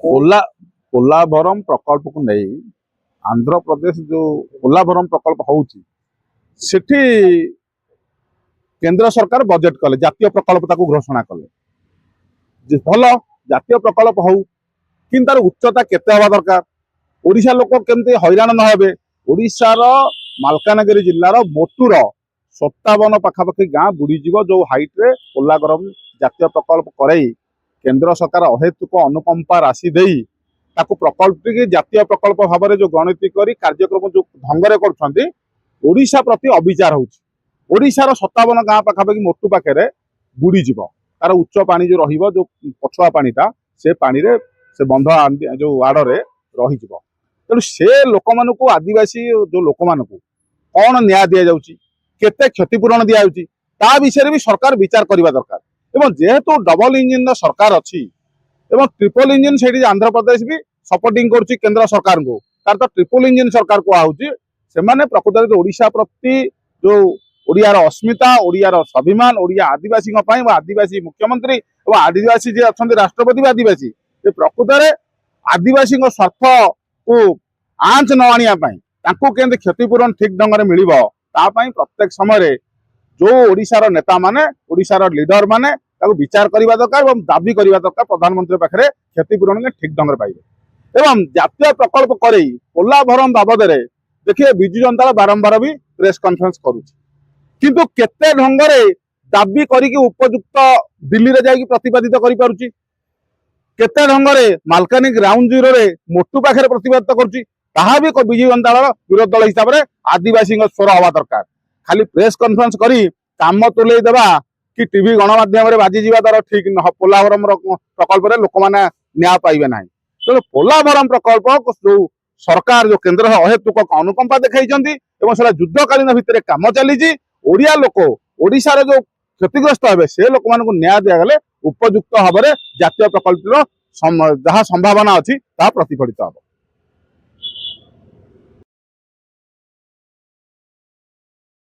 पोलाभरम प्रकल्प को नहीं आंध्र प्रदेश जो पोलाभरम प्रकल्प होउची सेठी केंद्र सरकार बजेट कले जातीय प्रकल्प ताको घोषणा कले भल जातीय प्रकल्प हो कि तार उच्चता केते हवा दरकार ओडिशा लोक केमती हैरान न हेबे ओडिशार मालकानगिरी जिल्लार मोटूर 57 पाखापाखि गाँ बुड़ीज जो हाइट रे पोलागरम जातीय प्रकल्प करई केंद्र सरकार अहेतुक अनुकंपा राशि देई ताकू प्रकल्प की जातीय प्रकल्प भाव में जो गणति करी कार्यक्रम जो ढंग से ओडिशा प्रति अविचार होउछि ओडिशार 57 गाँ पाखापाखि मोटू पाखे बुड़ीज तार उच्च पानी जो रहिबो जो पछुआ पानीटा से पानी रे से बंध जो आड़े रही तेणु से लोक मानू आदिवासी जो लोक मानू कौन न्याय दि जाउछि केते क्षतिपूरण दि जाउछि ता विषय भी सरकार विचार करबा दरकार एवं जेहेतु डबल इंजिन सरकार अच्छी एवं ट्रिपल इंजिन से आंध्र प्रदेश भी सपोर्टिंग करुच्ची केंद्र सरकार को तार तो ट्रिपल इंजिन सरकार कहुच्ची से प्रकृत ओडिशा प्रति जो ओडियार अस्मिता ओडियार स्वाभिमान ओडिया आदिवासी आदिवासी मुख्यमंत्री और आदिवासी जी अच्छा राष्ट्रपति आदिवासी प्रकृत आदिवासी स्वार्थ को आंच न आने क्षतिपूरण ठीक ढंग से मिल प्रत्येक समय जो ओडिशार नेता माने ओडिशार लीडर माने विचार करने दरकार और दाबी करने दरकार प्रधानमंत्री पाखे क्षतिपूरण ठीक ढंग से पाइबे एवं जातीय प्रकल्प कर पोलाभरम बाबद देखिए विजु जनता बारंबार भी प्रेस कॉन्फ्रेंस करुच्ची किंतु केते ढंग से दाबी करके उपयुक्त दिल्ली रे जाई प्रतिपादित करि पारुची केते ढंग से मालकानी ग्राउंड जीरो रे मोटू पाखे प्रतिपादित करुची ताहा भी विजु जनता विरोध दल हिसाब से आदिवासी स्वर हवा दरकार खाली प्रेस कॉन्फ्रेंस करी काम तुले देवा कि टीवी गणमाध्यम बाजी जीवा तार ठीक न पोलाभरम प्रकल्प रे लोक माने न्याय पाइबे नाही तो पोलाभरम प्रकल्प जो सरकार जो केंद्र अहेतुक अनुकंपा देखाइछंती एवं सेटा युद्धकालीन भितर काम चली ओडिया लोक ओडिशार जो क्षतिग्रस्त हे से लोक मानक न्याय दिगले उपयुक्त भाव में जातीय प्रकल्प जहाँ संभावना अच्छी प्रतिफलित हम।